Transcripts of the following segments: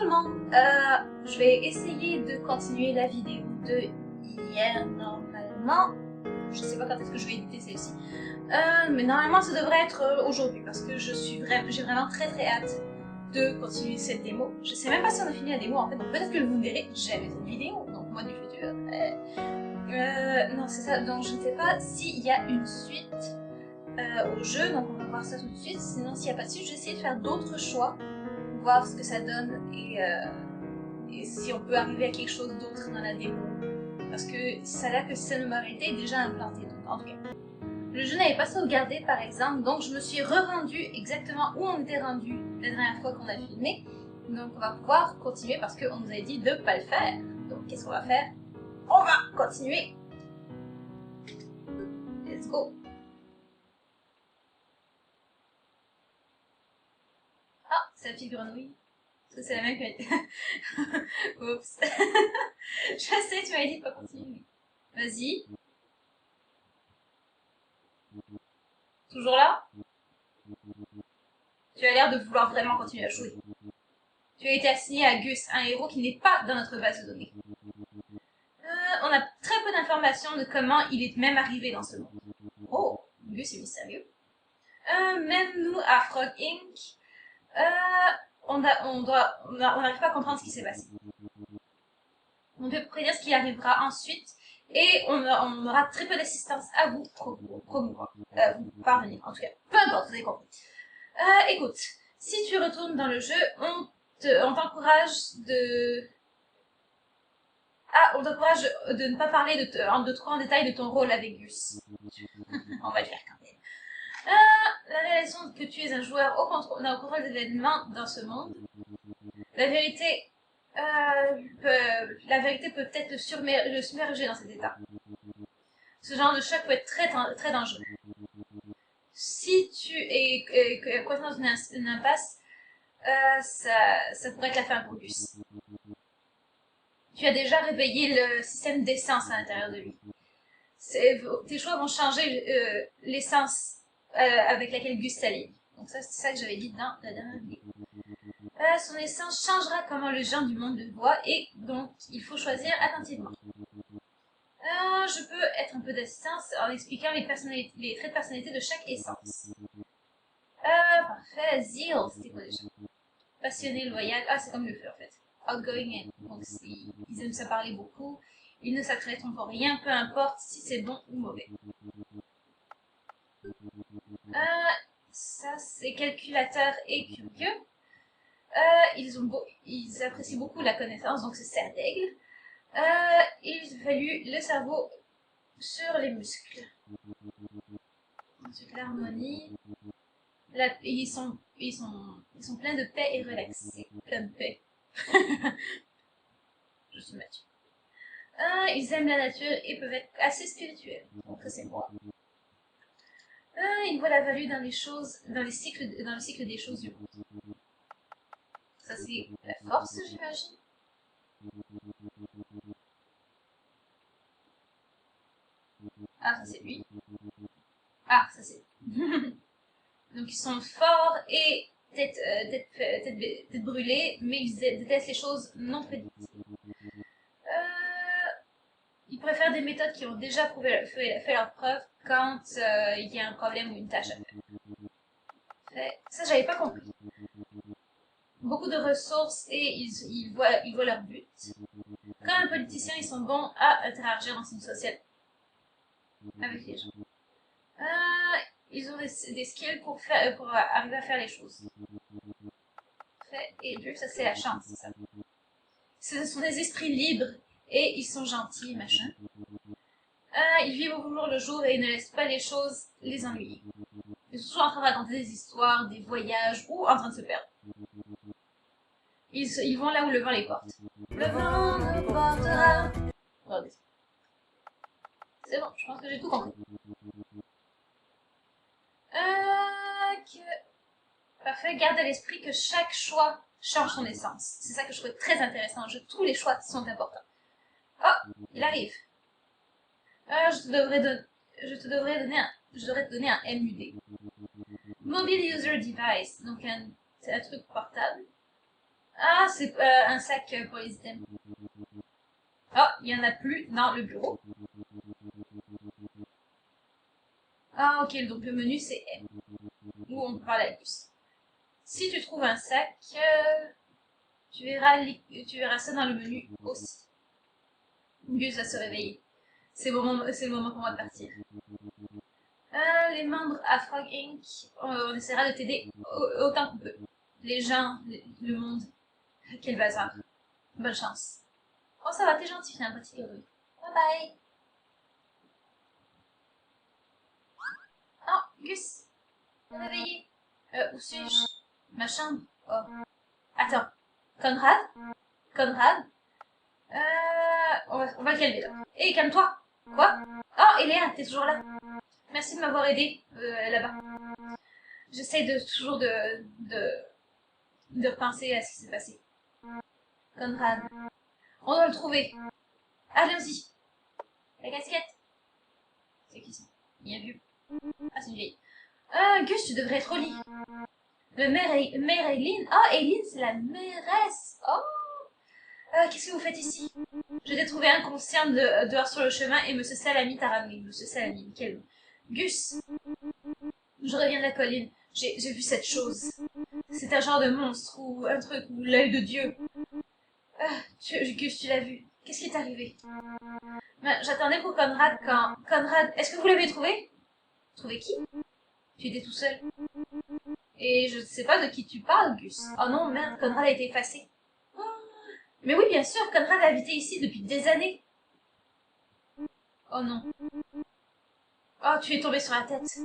le monde, je vais essayer de continuer la vidéo de hier normalement. Je sais pas quand est-ce que je vais éditer celle-ci. Mais normalement ça devrait être aujourd'hui parce que j'ai vraiment très hâte de continuer cette démo. Je sais même pas si on a fini la démo en fait, donc peut-être que vous me verrez jamais cette vidéo, donc moi du futur. Non c'est ça, donc je ne sais pas s'il y a une suite au jeu, donc on va voir ça tout de suite. Sinon s'il n'y a pas de suite, je vais essayer de faire d'autres choix, voir ce que ça donne et si on peut arriver à quelque chose d'autre dans la démo. Parce que ça a l'air que le système de moralité est déjà implanté, donc en tout cas. Le jeu n'avait pas sauvegardé par exemple, donc je me suis re-rendu exactement où on était rendu la dernière fois qu'on a filmé. Donc on va pouvoir continuer parce qu'on nous a dit de ne pas le faire. Donc qu'est-ce qu'on va faire? On va continuer. Let's go. Ah, c'est la petite grenouille. Ça c'est la même que... Oups. Je sais, tu m'avais dit de pas continuer. Vas-y. Toujours là? Tu as l'air de vouloir vraiment continuer à jouer. Tu as été assigné à Gus, un héros qui n'est pas dans notre base de données. On a très peu d'informations de comment il est même arrivé dans ce monde. Oh, Gus est mystérieux. Même nous, à Frog Inc., on n'arrive pas à comprendre ce qui s'est passé. On peut prédire ce qui arrivera ensuite, et on aura très peu d'assistance à vous promouvoir, vous parvenir, en tout cas. Peu importe, vous avez compris. Écoute, si tu retournes dans le jeu, on t'encourage de... Ah, on t'encourage de ne pas parler de trop en détail de ton rôle avec Gus. On va le faire quand même. La réalisation que tu es un joueur au contrôle des événements dans ce monde. La vérité peut peut-être le submerger dans cet état. Ce genre de choc peut être très dangereux. Si tu es coincé dans une impasse, ça pourrait être la fin pour Gus. Tu as déjà réveillé le système d'essence à l'intérieur de lui. Tes choix vont changer l'essence avec laquelle Gus s'allie. Donc ça, c'est ça que j'avais dit dans la dernière vidéo. Son essence changera comment les gens du monde le voient et donc il faut choisir attentivement. Je peux être un peu d'assistance en expliquant les traits de personnalité de chaque essence. Parfait. Zeal, c'était quoi déjà? Passionné, loyal. Ah, c'est comme le feu en fait. Outgoing, donc ils aiment se parler beaucoup. Ils ne s'attraiteront pour rien, peu importe si c'est bon ou mauvais. Ça, c'est calculateur et curieux. Ils apprécient beaucoup la connaissance, donc c'est serre d'aigle. Il évalue le cerveau sur les muscles. Ensuite, l'harmonie. Ils sont pleins de paix et relaxés. Plein de paix. Je suis Mathieu. Ils aiment la nature et peuvent être assez spirituels. Donc ça c'est moi. Ils voient la value dans le cycle des choses du monde. Ça c'est la force, j'imagine. Ah, ça c'est lui. Ah, ça c'est lui. Donc ils sont forts et tête brûlée, mais ils détestent les choses non prédictibles. Ils préfèrent des méthodes qui ont déjà fait leur preuve quand il y a un problème ou une tâche à faire. Ça, j'avais pas compris. Beaucoup de ressources et ils voient leur but. Comme un politicien, ils sont bons à interagir dans une société avec les gens. Ils ont des skills pour arriver à faire les choses. Et Dieu, ça c'est la chance, ça. Ce sont des esprits libres et ils sont gentils, machin. Ils vivent au jour le jour et ils ne laissent pas les choses les ennuyer. Ils sont toujours en train de raconter des histoires, des voyages ou en train de se perdre. Ils vont là où le vent les porte. Le vent nous portera. Oh, c'est bon, je pense que j'ai tout compris. Parfait, garde à l'esprit que chaque choix change son essence. C'est ça que je trouve très intéressant. Tous les choix sont importants. Oh, il arrive. Je devrais te donner un MUD. Mobile User Device, donc c'est un truc portable. Ah, c'est un sac pour les items. Oh, il n'y en a plus dans le bureau. Ah, ok, donc le menu c'est M, où on peut parler à Gus. Si tu trouves un sac, tu verras ça dans le menu aussi. Gus va se réveiller. C'est le moment pour moi de partir. Les membres à Frog Inc., on essaiera de t'aider autant qu'on peut. Les gens, le monde, quel bazar. Bonne chance. Oh, ça va, t'es gentil, fais un petit cadeau. Bye bye. Oh, Gus, réveillé. Où suis-je? Ma chambre. Oh. Attends. Conrad? Conrad? On va le calmer là. Hé, calme-toi. Quoi? Oh, Eléa, t'es toujours là. Merci de m'avoir aidé là-bas. J'essaie toujours de repenser à ce qui s'est passé. Conrad. On doit le trouver. Allons-y. La casquette. C'est qui ça? Il y a vu. Ah, c'est une vieille. Gus, tu devrais être au lit. Le maire Aileen. Oh, Aileen, c'est la mairesse. Oh. Qu'est-ce que vous faites ici? Je t'ai trouvé inconscient dehors sur le chemin et Monsieur Salami t'a ramené. Monsieur Salami, quel nom. Gus, je reviens de la colline. J'ai vu cette chose. C'est un genre de monstre ou un truc ou l'œil de Dieu. Gus, tu l'as vu. Qu'est-ce qui est arrivé? J'attendais pour Conrad quand... Conrad, est-ce que vous l'avez trouvé? Trouvé qui? Tu étais tout seul. Et je ne sais pas de qui tu parles, Gus. Oh non, merde, Conrad a été effacé. Oh, mais oui, bien sûr, Conrad a habité ici depuis des années. Oh non. Oh, tu es tombé sur la tête.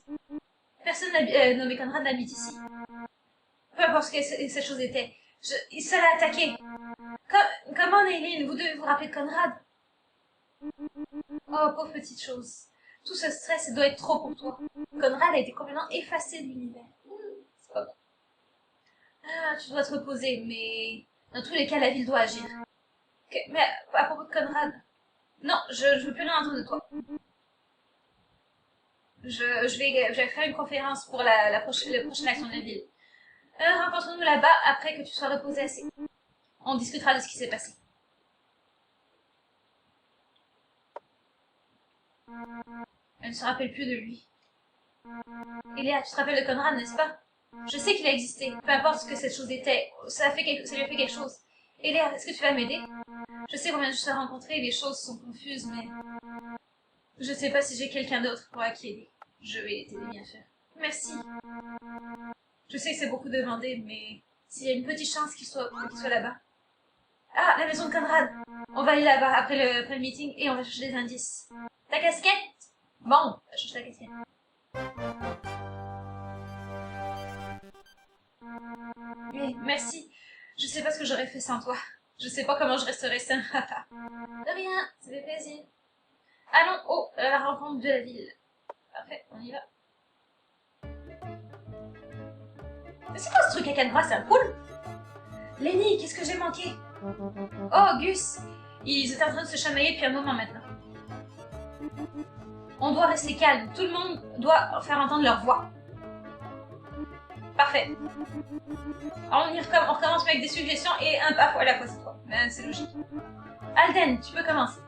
Personne nommé Conrad n'habite ici. Peu importe ce que cette chose était. Ça l'a attaqué. Comment, Aileen, vous devez vous rappeler de Conrad? Oh, pauvre petite chose. Tout ce stress doit être trop pour toi. Conrad a été complètement effacé de l'univers. C'est pas bon. Ah, tu dois te reposer, mais dans tous les cas, la ville doit agir. Mais à propos de Conrad... Non, je veux plus rien entendre de toi. Je vais faire une conférence pour la prochaine action de la ville. Rencontrons-nous là-bas après que tu sois reposé assez. On discutera de ce qui s'est passé. Elle ne se rappelle plus de lui. Eléa, tu te rappelles de Conrad, n'est-ce pas? Je sais qu'il a existé, peu importe ce que cette chose était, ça lui a fait quelque chose. Eléa, est-ce que tu vas m'aider? Je sais combien je t'ai rencontré, les choses sont confuses, mais... Je sais pas si j'ai quelqu'un d'autre pour qui aider. Je vais t'aider bien sûr. Merci. Je sais que c'est beaucoup demandé, mais s'il y a une petite chance qu'il soit là-bas. Ah, la maison de Conrad. On va aller là-bas après le meeting et on va chercher des indices. Ta casquette? Bon, on va chercher ta casquette. Oui, merci. Je sais pas ce que j'aurais fait sans toi. Je sais pas comment je resterais sain. De rien, ça fait plaisir. Allons à la rencontre de la ville. Parfait, on y va. Mais c'est quoi ce truc à canevas, c'est un poule? Lenny, qu'est-ce que j'ai manqué? Oh, Gus, ils étaient en train de se chamailler depuis un moment maintenant. On doit rester calme, tout le monde doit faire entendre leur voix. Parfait. Alors, on recommence avec des suggestions et un pas à la fois cette fois. Ben, c'est logique. Alden, tu peux commencer.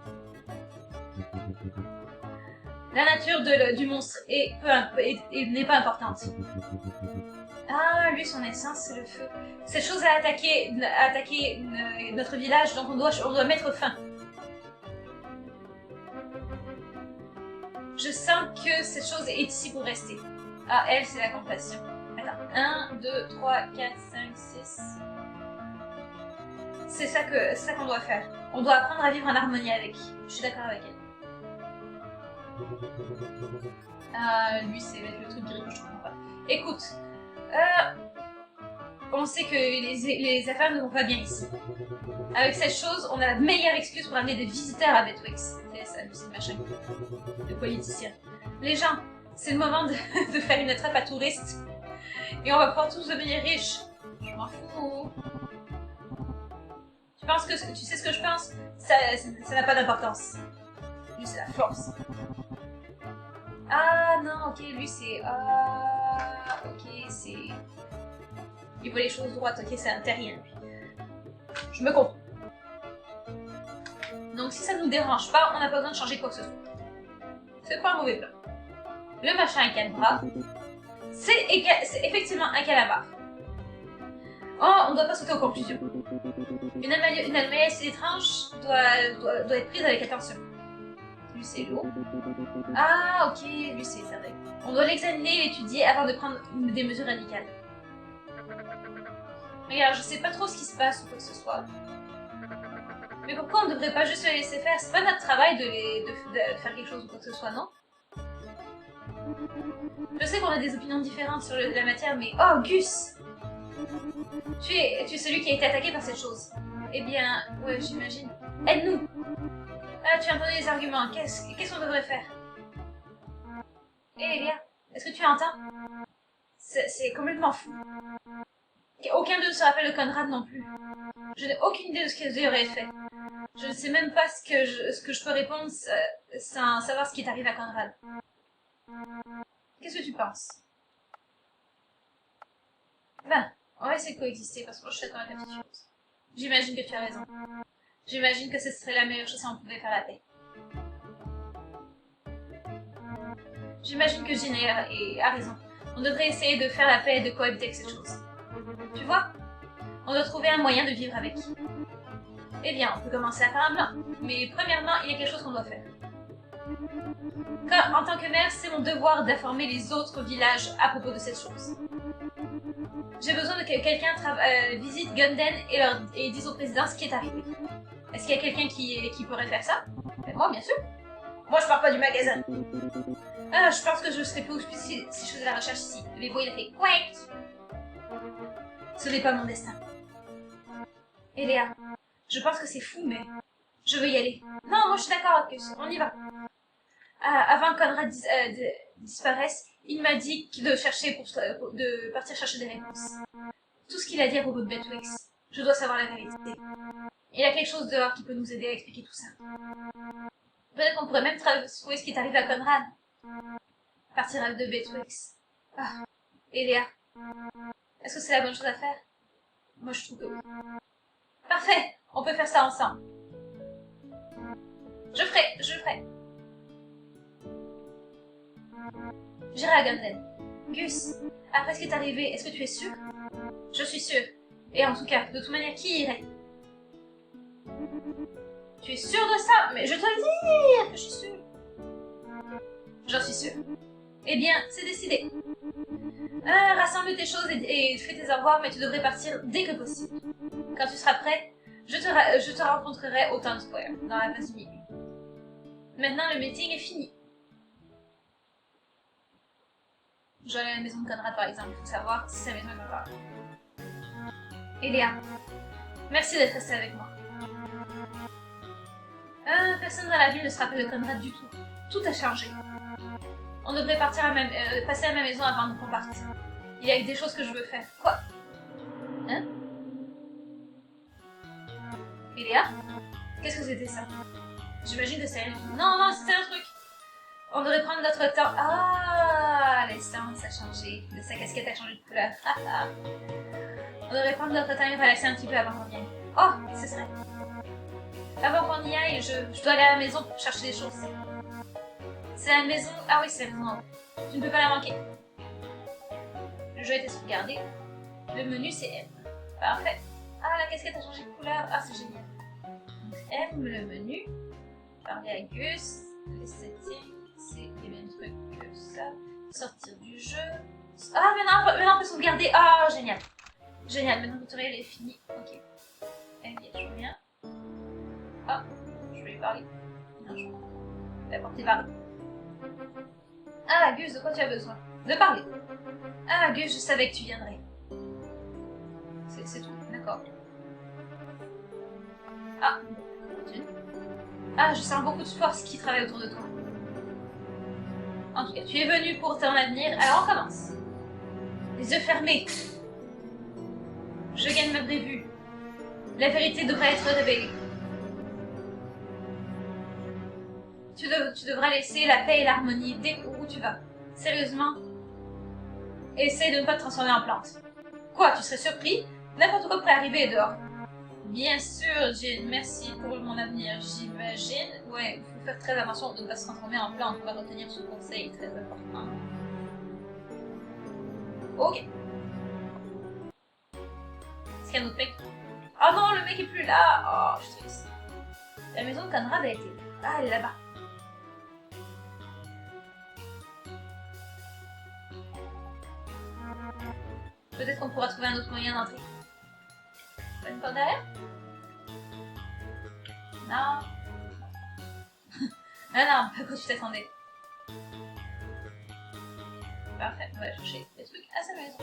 La nature du monstre n'est pas importante. Ah, lui, son essence, c'est le feu. Cette chose a attaqué notre village, donc on doit mettre fin. Je sens que cette chose est ici pour rester. Ah, elle, c'est la compassion. Attends. 1, 2, 3, 4, 5, 6. C'est ça qu'on doit faire. On doit apprendre à vivre en harmonie avec. Je suis d'accord avec elle. Ah, lui, c'est le truc gris que je comprends pas. Écoute, on sait que les affaires ne vont pas bien ici. Avec cette chose, on a la meilleure excuse pour amener des visiteurs à Betwix. C'est ça, lui, c'est le machin de politicien. Les gens, c'est le moment de faire une attrape à touristes. Et on va pouvoir tous devenir riches. Je m'en fous. Tu sais ce que je pense? Ça n'a pas d'importance. Lui, c'est la force. Ah non, ok, lui c'est... Ah, ok, c'est... Il voit les choses droites, ok, c'est un terrien, lui. Je me comprends. Donc si ça ne nous dérange pas, on n'a pas besoin de changer quoi que ce soit. C'est pas un mauvais plan. Le machin à 4 bras, c'est effectivement un calamar. Oh, on ne doit pas sauter aux conclusions. Une anomalie assez étrange doit être prise avec attention. Lui c'est l'eau. Ah ok, lui c'est vrai. On doit l'examiner et l'étudier avant de prendre des mesures radicales. Regarde, je sais pas trop ce qui se passe ou quoi que ce soit. Mais pourquoi on ne devrait pas juste le laisser faire? C'est pas notre travail de faire quelque chose ou quoi que ce soit, non? Je sais qu'on a des opinions différentes sur la matière, mais... Oh, Gus! Tu es celui qui a été attaqué par cette chose. Eh bien, ouais, j'imagine. Aide-nous! Ah, tu as entendu les arguments. Qu'est-ce qu'on devrait faire? Hé, Elia, est-ce que tu entends? C'est complètement fou. Aucun d'eux ne se rappelle de Conrad non plus. Je n'ai aucune idée de ce qu'ils auraient fait. Je ne sais même pas ce que je peux répondre sans savoir ce qui est arrivé à Conrad. Qu'est-ce que tu penses? Ben, on va essayer de coexister parce que moi je suis d'accord avec la petite chose. J'imagine que tu as raison. J'imagine que ce serait la meilleure chose si on pouvait faire la paix. J'imagine que Ginny a raison. On devrait essayer de faire la paix et de cohabiter avec cette chose. Tu vois? On doit trouver un moyen de vivre avec. Eh bien, on peut commencer à faire un plan. Mais premièrement, il y a quelque chose qu'on doit faire. En tant que mère, c'est mon devoir d'informer les autres villages à propos de cette chose. J'ai besoin que quelqu'un visite Gunden et dise au président ce qui est arrivé. Est-ce qu'il y a quelqu'un qui pourrait faire ça? Moi, bien sûr. Moi, je pars pas du magasin. Ah, je pense que je serais plus auspicieux si je faisais la recherche ici. Le voix, il a fait quack. Ce n'est pas mon destin. Eléa, je pense que c'est fou, mais je veux y aller. Non, moi je suis d'accord, Arcus, on y va. Avant que Conrad disparaisse, il m'a dit de partir chercher des réponses. Tout ce qu'il a dit à propos de Betwex, je dois savoir la vérité. Il y a quelque chose dehors qui peut nous aider à expliquer tout ça. Peut-être qu'on pourrait même trouver ce qui est arrivé à Conrad. Partir de Betwex. Ah, Eléa, est-ce que c'est la bonne chose à faire? Moi je trouve que oui. Parfait, on peut faire ça ensemble. Je ferai. J'irai à Gunden. Gus, après ce qui est arrivé, est-ce que tu es sûr? Je suis sûre. Et en tout cas, de toute manière, qui irait? Tu es sûr de ça? Mais je te le dis que je suis sûre. J'en suis sûre. Eh bien, c'est décidé. Rassemble tes choses et fais tes au revoir, mais tu devrais partir dès que possible. Quand tu seras prêt, je te rencontrerai au Town Square, dans la place du milieu. Maintenant, le meeting est fini. Je vais aller à la maison de Conrad, par exemple. Il faut savoir si sa maison est encore. Eléa, merci d'être restée avec moi. Personne dans la ville ne se rappelle de Conrad du tout. Tout a changé. On devrait passer à ma maison avant qu'on parte. Il y a des choses que je veux faire. Quoi? Hein? Eléa? Qu'est-ce que c'était ça? J'imagine que c'est rien. Non, c'était un truc. On devrait prendre notre temps. Ah, l'essence a changé. Sa casquette a changé de couleur. On devrait prendre notre temps et relaxer un petit peu avant qu'on y aille. Oh, ce serait. Avant qu'on y aille, je dois aller à la maison pour chercher des choses. C'est la maison... Ah oui, c'est la maison. Tu ne peux pas la manquer. Le jeu a été sauvegardé. Le menu, c'est M. Parfait. Ah, la casquette a changé de couleur. Ah, c'est génial. Donc, M, le menu. Parler à Gus. L'esthétique. C'est les mêmes trucs que ça. Sortir du jeu. Ah, maintenant on peut sauvegarder. Ah, génial. Génial, maintenant le tutoriel est fini. Ok. Elle y est toujours bien. Ah, je vais lui parler. Non, je vais apporter parler. Ah, Gus, de quoi tu as besoin? De parler. Ah, Gus, je savais que tu viendrais. C'est tout, d'accord. Ah, continue. Ah, je sens beaucoup de force qui travaille autour de toi. En tout cas, tu es venu pour ton avenir, alors on commence. Les yeux fermés. Je gagne ma vraie vue. La vérité devrait être révélée. Tu devras laisser la paix et l'harmonie dès où tu vas. Sérieusement. Essaye de ne pas te transformer en plante. Quoi, tu serais surpris? N'importe quoi pourrait arriver dehors. Bien sûr, Jin, merci pour mon avenir, j'imagine. Ouais, il faut faire très attention de ne pas se transformer en plante, on va retenir ce conseil très important. Ok. Est-ce qu'il y a un autre mec? Oh non, le mec est plus là! Oh, je suis triste. La maison de Conrad a été... Ah, elle est là-bas. Peut-être qu'on pourra trouver un autre moyen d'entrer. Pas une porte derrière? Non. Non, non, à quoi tu t'attendais? Parfait, on va chercher des trucs à sa maison.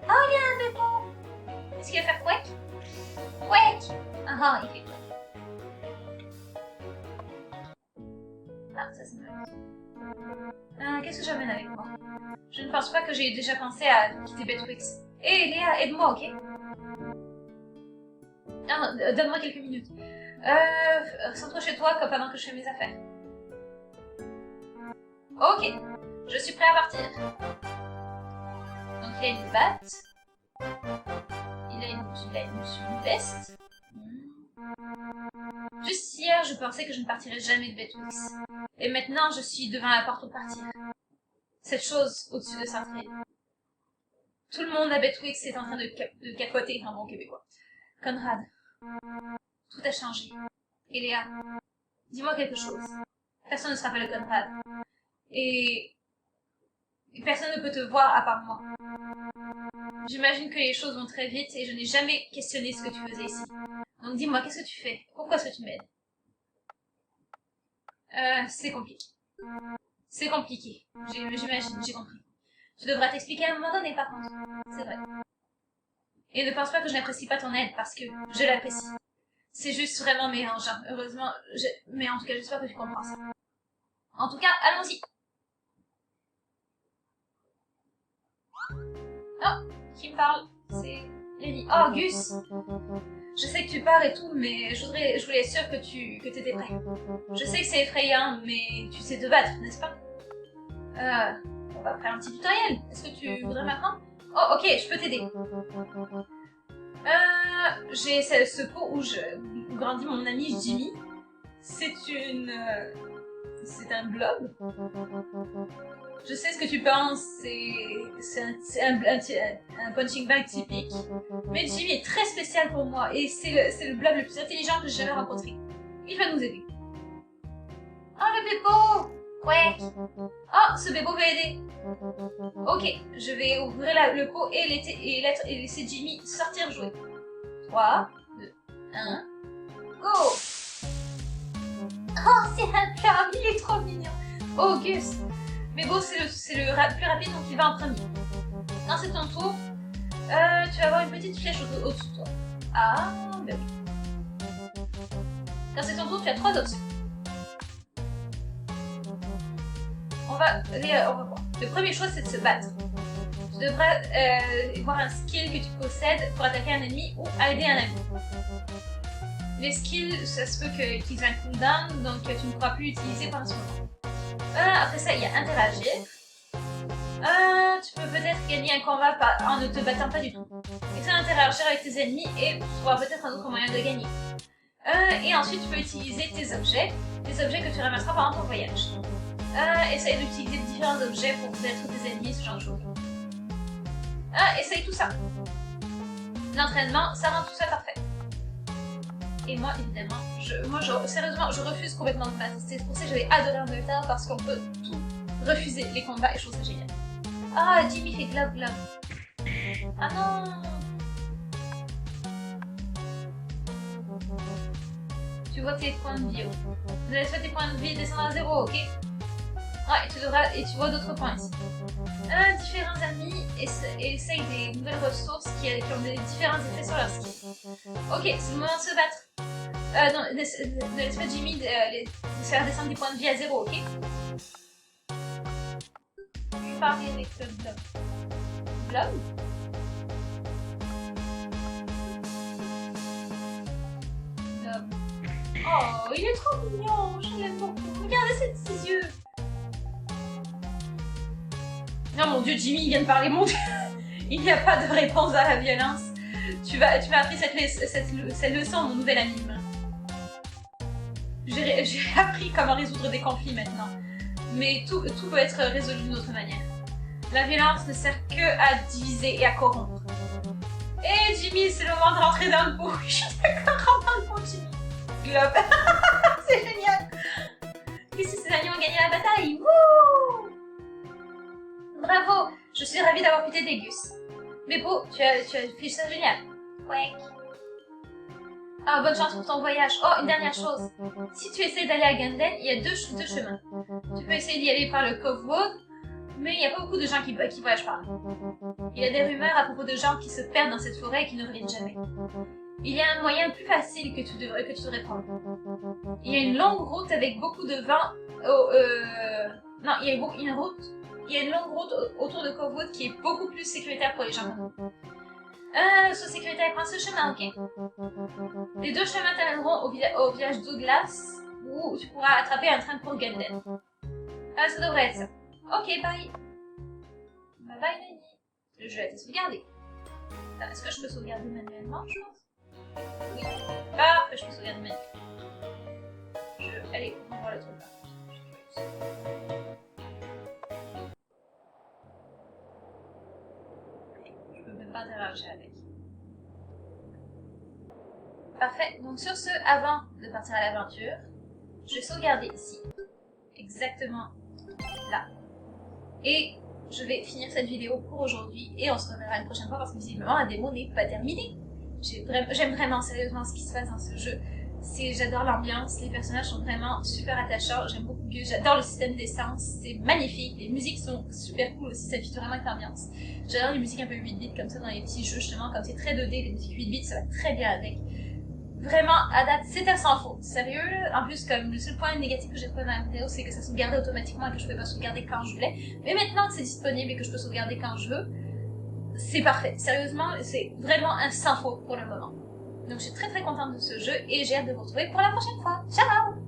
Oh, il y a un bébé! Est-ce qu'il va faire quack? Quack! Ah ah, il fait quack. Ah, ça c'est ma maison. Qu'est-ce que j'amène avec moi? Je ne pense pas que j'ai déjà pensé à quitter Betwix. Hé, Léa, aide-moi, ok? Non, donne-moi quelques minutes. Ressens-toi chez toi pendant que je fais mes affaires. Ok, je suis prêt à partir. Donc il a une batte. Il a une veste. Juste hier, je pensais que je ne partirais jamais de Betwix. Et maintenant, je suis devant la porte pour partir. Cette chose au-dessus de Sartré. Tout le monde à Betwix est en train de capoter en bon québécois. Conrad, tout a changé. Et Léa, dis-moi quelque chose. Personne ne se rappelle de Conrad. Et personne ne peut te voir à part moi. J'imagine que les choses vont très vite et je n'ai jamais questionné ce que tu faisais ici. Donc dis-moi, qu'est-ce que tu fais? Pourquoi est-ce que tu m'aides? C'est compliqué. C'est compliqué. J'imagine, j'ai compris. Tu devras t'expliquer à un moment donné, par contre. C'est vrai. Et ne pense pas que je n'apprécie pas ton aide, parce que je l'apprécie. C'est juste vraiment mélangeant. Heureusement, mais en tout cas, j'espère que tu comprends ça. En tout cas, allons-y. Oh, qui me parle? C'est Lenny. Oh, Gus! Je sais que tu pars et tout, mais je voulais être sûre que t'étais prêt. Je sais que c'est effrayant, mais tu sais te battre, n'est-ce pas? On va faire un petit tutoriel. Est-ce que tu voudrais m'apprendre? Oh, ok, je peux t'aider. J'ai ce pot où grandis mon ami Jimmy. C'est un blob. Je sais ce que tu penses, c'est un punching bag typique. Mais Jimmy est très spécial pour moi et c'est le blob le plus intelligent que j'ai jamais rencontré. Il va nous aider. Oh, le bébo! Ouais. Oh, ce bébo va aider. Ok, je vais ouvrir le pot et laisser Jimmy sortir jouer. 3, 2, 1, go! Oh, c'est un blob, il est trop mignon. Oh, Gus. Mais bon, c'est le plus rapide, donc il va en premier. Quand c'est ton tour, tu vas avoir une petite flèche au-dessus de toi. Ah, ben oui. Quand c'est ton tour, tu as 3 options. On va voir. Le premier choix, c'est de se battre. Tu devras voir un skill que tu possèdes pour attaquer un ennemi ou aider un ami. Les skills, ça se peut qu'ils aient un cooldown, donc tu ne pourras plus l'utiliser pendant ce moment. Après ça, il y a interagir. Tu peux peut-être gagner un combat en ne te battant pas du tout. Essaie d'interagir avec tes ennemis et tu trouveras peut-être un autre moyen de gagner. Et ensuite, tu peux utiliser tes objets que tu ramasseras pendant ton voyage. Essaye d'utiliser différents objets pour battre tes ennemis, ce genre de choses. Essaye tout ça. L'entraînement, ça rend tout ça parfait. Et moi, évidemment, sérieusement, je refuse complètement de battre. C'est pour ça que j'avais adoré Undertale, parce qu'on peut tout refuser, les combats, et je trouve ça génial. Ah, Jimmy fait globe globe. Ah non! Tu vois tes points de vie. Ne laisse pas tes points de vie descendre à 0, ok? Ouais, et tu vois d'autres points ici. Différents amis essayent des nouvelles ressources qui ont des différents effets sur leur skill. Ok, c'est le moment de se battre. Non, ne laisse pas Jimmy faire descendre des points de vie à 0, ok? Je parle avec le blob. Blob? Blob. Oh, il est trop mignon, je l'aime beaucoup. Regardez ses yeux. Non, mon Dieu, Jimmy, il vient de parler, mon Dieu. Il n'y a pas de réponse à la violence. Tu m'as appris cette leçon, mon nouvel ami humain. J'ai appris comment résoudre des conflits maintenant. Mais tout peut être résolu d'une autre manière. La violence ne sert que à diviser et à corrompre. Et Jimmy, c'est le moment de rentrer dans le pot. Je suis d'accord, rentre dans le pot, Jimmy. Globe. C'est génial. Et si ces agneaux ont gagné la bataille, wouh! Bravo, je suis ravie d'avoir pu t'aider, Gus. Mais Beau, tu as fait ça génial. Ouais. Ah, bonne chance pour ton voyage. Oh, une dernière chose. Si tu essaies d'aller à Ganden, il y a deux chemins. Tu peux essayer d'y aller par le Cove Road, mais il n'y a pas beaucoup de gens qui voyagent par là. Il y a des rumeurs à propos de gens qui se perdent dans cette forêt et qui ne reviennent jamais. Il y a un moyen plus facile que tu devrais prendre. Il y a une longue route avec beaucoup de vent. Non, il y a une longue route autour de Cove Road qui est beaucoup plus sécuritaire pour les gens comme nous. Sois sécuritaire, prends ce chemin, ok? Les deux chemins t'amèneront au village Douglas, où tu pourras attraper un train pour Ganden. Ça devrait être ça. Ok, bye. Bye bye, Nani. Le jeu a été sauvegardé. Est-ce que je peux sauvegarder manuellement, je pense? Oui. Parfait, je peux sauvegarder manuellement. Allez, on voit le truc là. Je peux même pas interagir avec. Parfait, donc sur ce, avant de partir à l'aventure, je vais sauvegarder ici. Exactement là. Et je vais finir cette vidéo pour aujourd'hui et on se reverra une prochaine fois parce que visiblement la démo n'est pas terminée. J'aime vraiment sérieusement ce qui se passe dans ce jeu. J'adore l'ambiance, les personnages sont vraiment super attachants, j'aime beaucoup Gus, j'adore le système d'essence, c'est magnifique, les musiques sont super cool aussi, ça fit vraiment avec l'ambiance. J'adore les musiques un peu 8 bits comme ça dans les petits jeux justement, comme c'est très 2D, les musiques 8 bits ça va très bien avec. Vraiment, à date, c'est un sans faute. Sérieux, en plus, comme le seul point négatif que j'ai trouvé dans la vidéo, c'est que ça sauvegardait automatiquement et que je pouvais pas sauvegarder quand je voulais. Mais maintenant que c'est disponible et que je peux sauvegarder quand je veux, c'est parfait. Sérieusement, c'est vraiment un sans faute pour le moment. Donc je suis très très contente de ce jeu et j'ai hâte de vous retrouver pour la prochaine fois. Ciao!